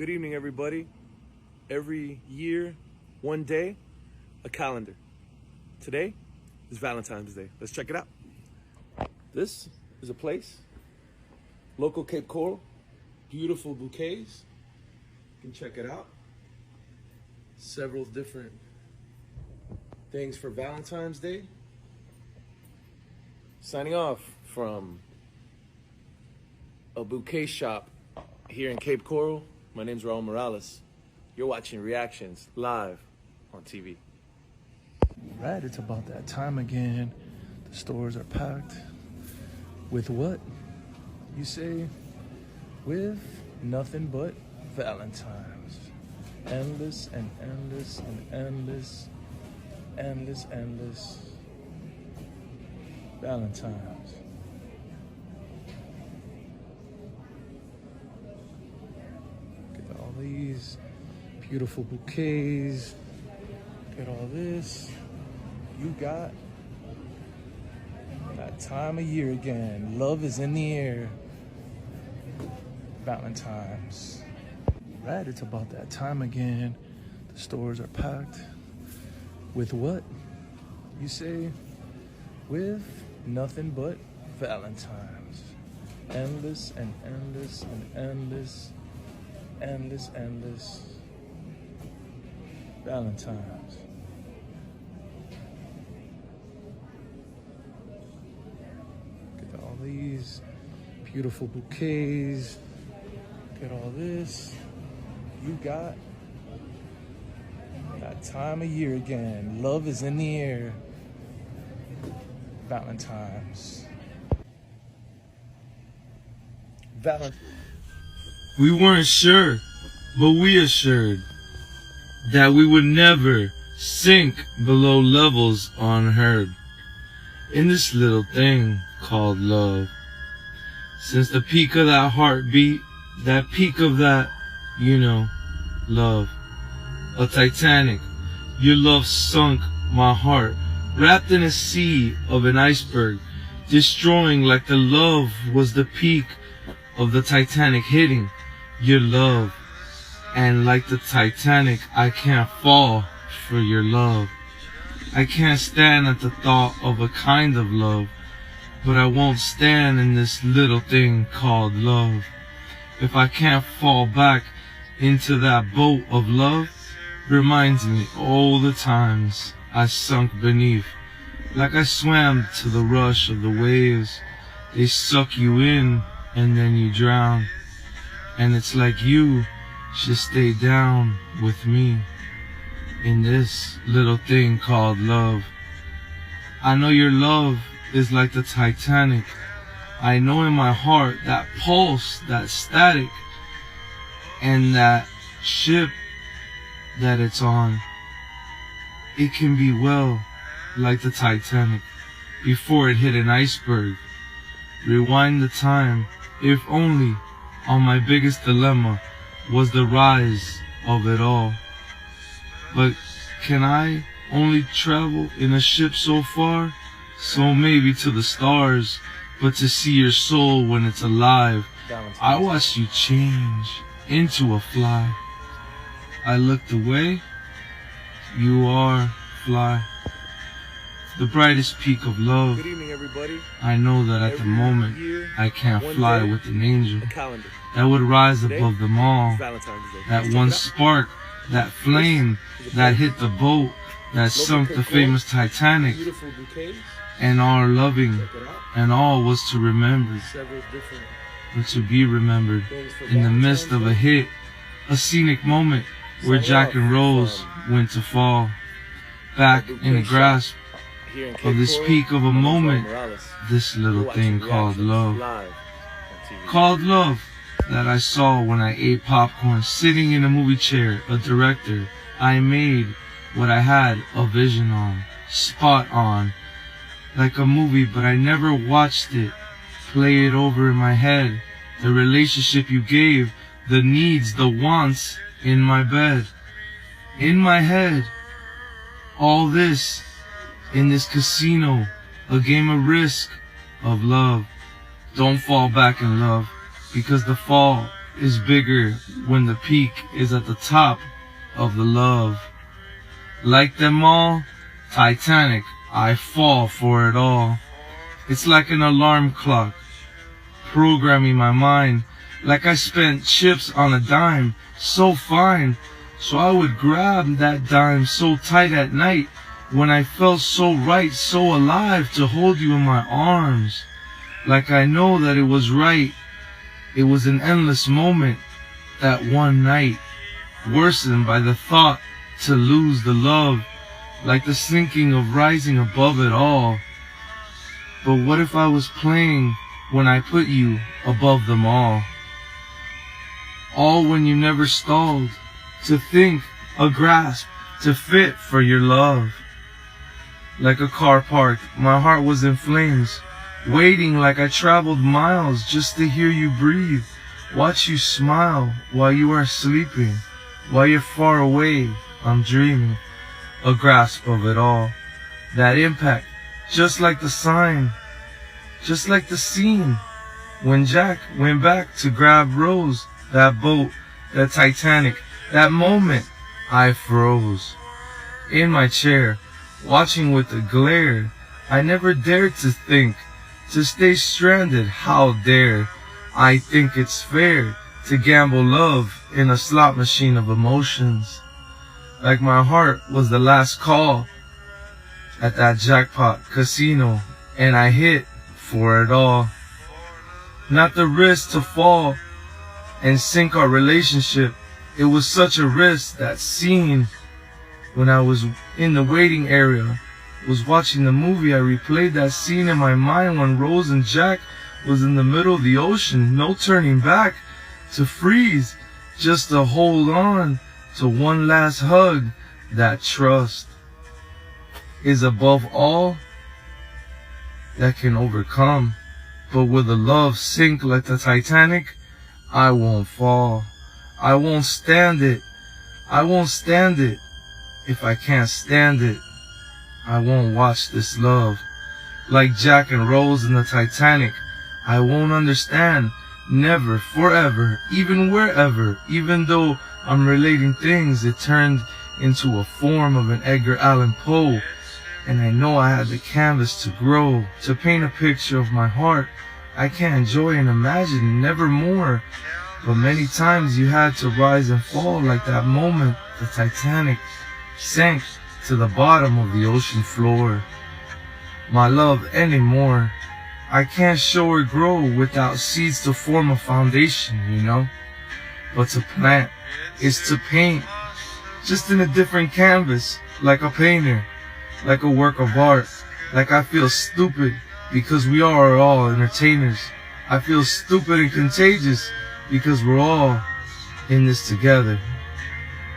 Good evening, everybody. Every year, one day, a calendar. Today is Valentine's Day. Let's check it out. This is a place, local Cape Coral, beautiful bouquets. You can check it out. Several different things for Valentine's Day. Signing off from a bouquet shop here in Cape Coral. My name's Raul Morales. You're watching Reactions live on TV. Right, it's about that time again. The stores are packed. With what? You say, with nothing but Valentine's. Endless and endless and endless, endless Valentine's. Get all these beautiful bouquets. Get all this. You got that time of year again. Love is in the air. Valentine's. Right, it's about that time again. The stores are packed. With what? You say, with nothing but Valentine's. Endless and endless and endless, endless Valentine's. Get all these beautiful bouquets. Get all this. You got that time of year again. Love is in the air. Valentine's. We weren't sure, but we assured that we would never sink below levels unheard in this little thing called love. Since the peak of that heartbeat, that peak of that, love. A Titanic, your love sunk my heart, wrapped in a sea of an iceberg, destroying like the love was the peak of the Titanic hitting your love. And like the Titanic, I can't fall for your love. I can't stand at the thought of a kind of love, but I won't stand in this little thing called love. If I can't fall back into that boat of love, reminds me all the times I sunk beneath. Like I swam to the rush of the waves, they suck you in and then you drown. And it's like you should stay down with me in this little thing called love. I know your love is like the Titanic. I know in my heart that pulse, that static, and that ship that it's on. It can be well like the Titanic before it hit an iceberg. Rewind the time, if only on my biggest dilemma was the rise of it all. But can I only travel in a ship so far? So maybe to the stars, but to see your soul when it's alive. I watched you change into a fly. I looked away, you are fly. The brightest peak of love. Good evening, everybody. I know that at the moment I can't fly with an angel that would rise above them all. That one spark, that flame that hit the boat that sunk the famous Titanic. And our loving and all was to remember, or to be remembered in the midst of a hit, a scenic moment where Jack and Rose went to fall back in the grasp of this peak of a moment, this little thing called love. Called love that I saw when I ate popcorn sitting in a movie chair, a director. I made what I had a vision on, spot on, like a movie, but I never watched it. Play it over in my head, the relationship you gave, the needs, the wants in my bed, in my head. All this in this casino, a game of risk, of love. Don't fall back in love, because the fall is bigger when the peak is at the top of the love. Like them all, Titanic, I fall for it all. It's like an alarm clock, programming my mind, like I spent chips on a dime, so fine. So I would grab that dime so tight at night, when I felt so right, so alive to hold you in my arms. Like I know that it was right. It was an endless moment, that one night, worsened by the thought to lose the love, like the sinking of rising above it all. But what if I was playing when I put you above them all? All when you never stalled, to think, a grasp, to fit for your love. Like a car parked, my heart was in flames, waiting like I traveled miles just to hear you breathe, watch you smile while you are sleeping, while you're far away, I'm dreaming, a grasp of it all, that impact, just like the sign, just like the scene, when Jack went back to grab Rose, that boat, that Titanic, that moment, I froze, in my chair, watching with the glare, I never dared to think, to stay stranded, how dare I think it's fair to gamble love in a slot machine of emotions. Like my heart was the last call at that jackpot casino, and I hit for it all. Not the risk to fall and sink our relationship. It was such a risk, that scene when I was in the waiting area, was watching the movie. I replayed that scene in my mind when Rose and Jack was in the middle of the ocean, no turning back, to freeze, just to hold on to one last hug. That trust is above all that can overcome. But will the love sink like the Titanic? I won't fall. I won't stand it. I won't stand it. If I can't stand it, I won't watch this love. Like Jack and Rose in the Titanic, I won't understand. Never, forever, even wherever. Even though I'm relating things, it turned into a form of an Edgar Allan Poe. And I know I had the canvas to grow, to paint a picture of my heart I can't enjoy and imagine nevermore. But many times you had to rise and fall, like that moment the Titanic sank to the bottom of the ocean floor. My love anymore, I can't show or grow without seeds to form a foundation, you know. But to plant is to paint, just in a different canvas, like a painter, like a work of art. Like I feel stupid because we are all entertainers. I feel stupid and contagious because we're all in this together.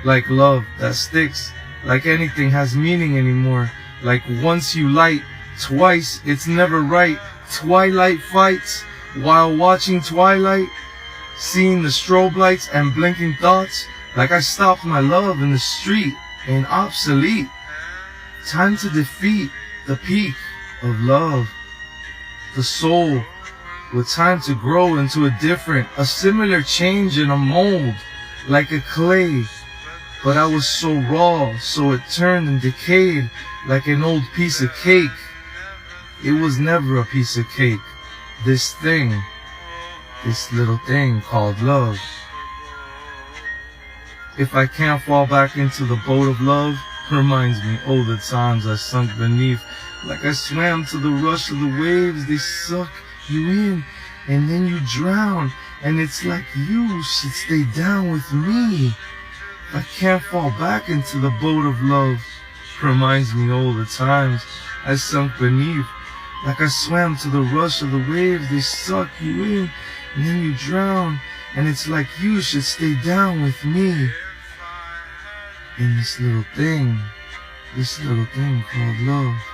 Like love that sticks, like anything has meaning anymore. Like once you light, twice it's never right. Twilight fights while watching Twilight, seeing the strobe lights and blinking thoughts. Like I stopped my love in the street and obsolete. Time to defeat the peak of love. The soul with time to grow into a different, a similar change in a mold, like a clay. But I was so raw, so it turned and decayed like an old piece of cake. It was never a piece of cake. This thing, this little thing called love. If I can't fall back into the boat of love, reminds me all the times I sunk beneath. Like I swam to the rush of the waves, they suck you in, and then you drown. And it's like you should stay down with me. If I can't fall back into the boat of love, reminds me all the times I sunk beneath. Like I swam to the rush of the waves, they suck you in, and then you drown. And it's like you should stay down with me. In this little thing called love.